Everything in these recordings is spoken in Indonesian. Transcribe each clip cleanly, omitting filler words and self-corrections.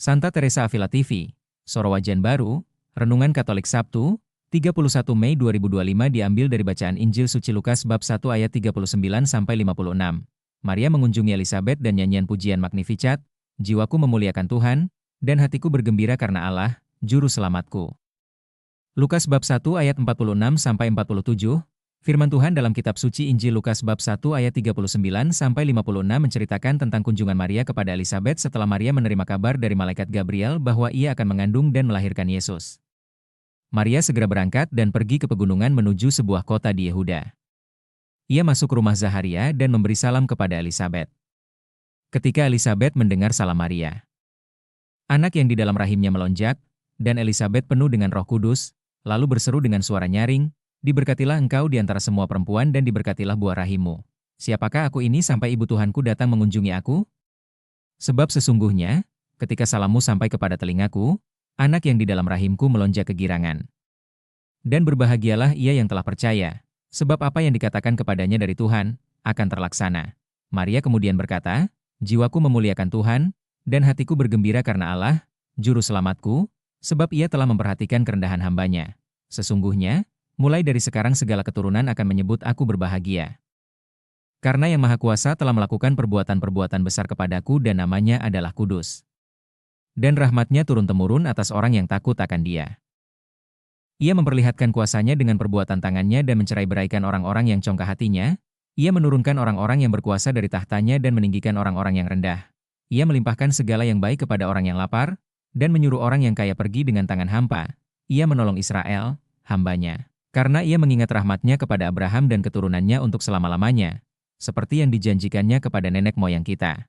Santa Teresa Avila TV, Sorowajan Baru, Renungan Katolik Sabtu, 31 Mei 2025 diambil dari bacaan Injil Suci Lukas bab 1 ayat 39-56. Maria mengunjungi Elizabeth dan nyanyian pujian Magnificat, jiwaku memuliakan Tuhan, dan hatiku bergembira karena Allah, Juru Selamatku. Lukas bab 1 ayat 46-47, firman Tuhan dalam kitab suci Injil Lukas bab 1 ayat 39-56 menceritakan tentang kunjungan Maria kepada Elizabeth setelah Maria menerima kabar dari malaikat Gabriel bahwa ia akan mengandung dan melahirkan Yesus. Maria segera berangkat dan pergi ke pegunungan menuju sebuah kota di Yehuda. Ia masuk rumah Zaharia dan memberi salam kepada Elizabeth. Ketika Elizabeth mendengar salam Maria, anak yang di dalam rahimnya melonjak, dan Elizabeth penuh dengan Roh Kudus, lalu berseru dengan suara nyaring, "Diberkatilah engkau di antara semua perempuan dan diberkatilah buah rahimmu. Siapakah aku ini sampai ibu Tuhanku datang mengunjungi aku? Sebab sesungguhnya, ketika salammu sampai kepada telingaku, anak yang di dalam rahimku melonjak kegirangan. Dan berbahagialah ia yang telah percaya, sebab apa yang dikatakan kepadanya dari Tuhan, akan terlaksana." Maria kemudian berkata, "Jiwaku memuliakan Tuhan, dan hatiku bergembira karena Allah, Juru Selamatku, sebab ia telah memperhatikan kerendahan hambanya. Sesungguhnya, mulai dari sekarang segala keturunan akan menyebut aku berbahagia. Karena Yang Maha Kuasa telah melakukan perbuatan-perbuatan besar kepadaku dan namanya adalah kudus. Dan rahmatnya turun-temurun atas orang yang takut akan Dia. Ia memperlihatkan kuasanya dengan perbuatan tangannya dan mencerai-beraikan orang-orang yang congkak hatinya. Ia menurunkan orang-orang yang berkuasa dari tahtanya dan meninggikan orang-orang yang rendah. Ia melimpahkan segala yang baik kepada orang yang lapar, dan menyuruh orang yang kaya pergi dengan tangan hampa. Ia menolong Israel, hambanya. Karena ia mengingat rahmatnya kepada Abraham dan keturunannya untuk selama-lamanya, seperti yang dijanjikannya kepada nenek moyang kita."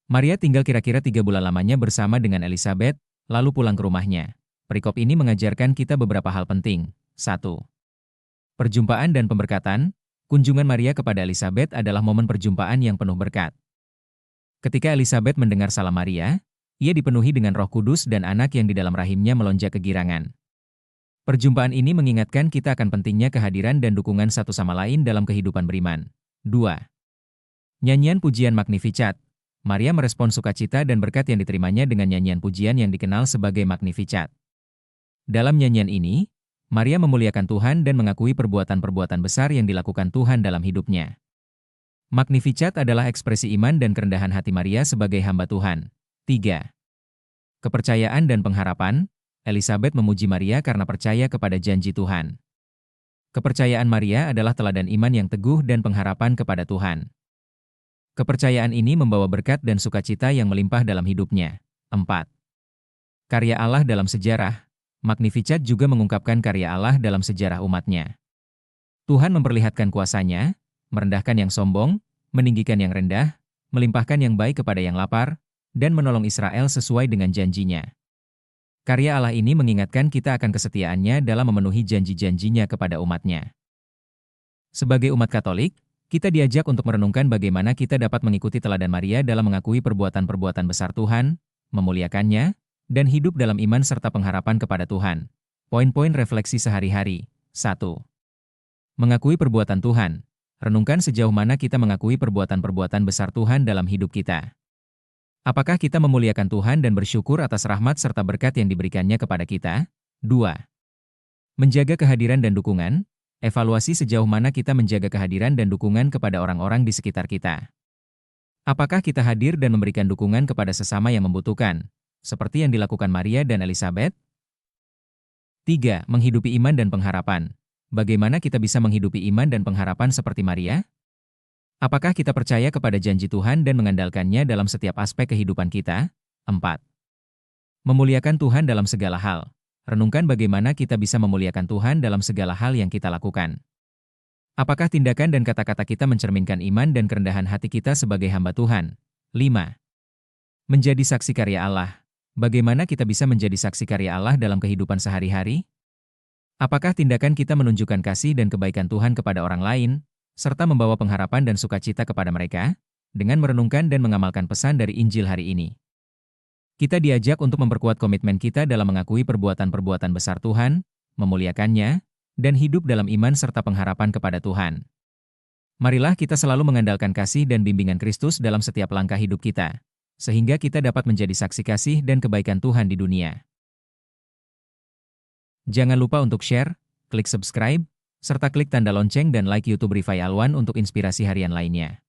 Maria tinggal kira-kira 3 bulan lamanya bersama dengan Elizabeth, lalu pulang ke rumahnya. Perikop ini mengajarkan kita beberapa hal penting. 1. Perjumpaan dan pemberkatan. Kunjungan Maria kepada Elizabeth adalah momen perjumpaan yang penuh berkat. Ketika Elizabeth mendengar salam Maria, ia dipenuhi dengan Roh Kudus dan anak yang di dalam rahimnya melonjak kegirangan. Perjumpaan ini mengingatkan kita akan pentingnya kehadiran dan dukungan satu sama lain dalam kehidupan beriman. 2. Nyanyian pujian Magnificat. Maria merespon sukacita dan berkat yang diterimanya dengan nyanyian pujian yang dikenal sebagai Magnificat. Dalam nyanyian ini, Maria memuliakan Tuhan dan mengakui perbuatan-perbuatan besar yang dilakukan Tuhan dalam hidupnya. Magnificat adalah ekspresi iman dan kerendahan hati Maria sebagai hamba Tuhan. 3. Kepercayaan dan pengharapan. Elizabeth memuji Maria karena percaya kepada janji Tuhan. Kepercayaan Maria adalah teladan iman yang teguh dan pengharapan kepada Tuhan. Kepercayaan ini membawa berkat dan sukacita yang melimpah dalam hidupnya. 4. Karya Allah dalam sejarah. Magnificat juga mengungkapkan karya Allah dalam sejarah umatnya. Tuhan memperlihatkan kuasanya, merendahkan yang sombong, meninggikan yang rendah, melimpahkan yang baik kepada yang lapar, dan menolong Israel sesuai dengan janjinya. Karya Allah ini mengingatkan kita akan kesetiaannya dalam memenuhi janji-janjinya kepada umatnya. Sebagai umat Katolik, kita diajak untuk merenungkan bagaimana kita dapat mengikuti teladan Maria dalam mengakui perbuatan-perbuatan besar Tuhan, memuliakannya, dan hidup dalam iman serta pengharapan kepada Tuhan. Poin-poin refleksi sehari-hari. 1. Mengakui perbuatan Tuhan. Renungkan sejauh mana kita mengakui perbuatan-perbuatan besar Tuhan dalam hidup kita. Apakah kita memuliakan Tuhan dan bersyukur atas rahmat serta berkat yang diberikannya kepada kita? 2. Menjaga kehadiran dan dukungan. Evaluasi sejauh mana kita menjaga kehadiran dan dukungan kepada orang-orang di sekitar kita. Apakah kita hadir dan memberikan dukungan kepada sesama yang membutuhkan, seperti yang dilakukan Maria dan Elizabeth? 3. Menghidupi iman dan pengharapan. Bagaimana kita bisa menghidupi iman dan pengharapan seperti Maria? Apakah kita percaya kepada janji Tuhan dan mengandalkannya dalam setiap aspek kehidupan kita? 4. Memuliakan Tuhan dalam segala hal. Renungkan bagaimana kita bisa memuliakan Tuhan dalam segala hal yang kita lakukan. Apakah tindakan dan kata-kata kita mencerminkan iman dan kerendahan hati kita sebagai hamba Tuhan? 5. Menjadi saksi karya Allah. Bagaimana kita bisa menjadi saksi karya Allah dalam kehidupan sehari-hari? Apakah tindakan kita menunjukkan kasih dan kebaikan Tuhan kepada orang lain, serta membawa pengharapan dan sukacita kepada mereka, dengan merenungkan dan mengamalkan pesan dari Injil hari ini? Kita diajak untuk memperkuat komitmen kita dalam mengakui perbuatan-perbuatan besar Tuhan, memuliakannya, dan hidup dalam iman serta pengharapan kepada Tuhan. Marilah kita selalu mengandalkan kasih dan bimbingan Kristus dalam setiap langkah hidup kita. sehingga kita dapat menjadi saksi kasih dan kebaikan Tuhan di dunia. Jangan lupa untuk share, klik subscribe, serta klik tanda lonceng dan like YouTube Rifai Alwan untuk inspirasi harian lainnya.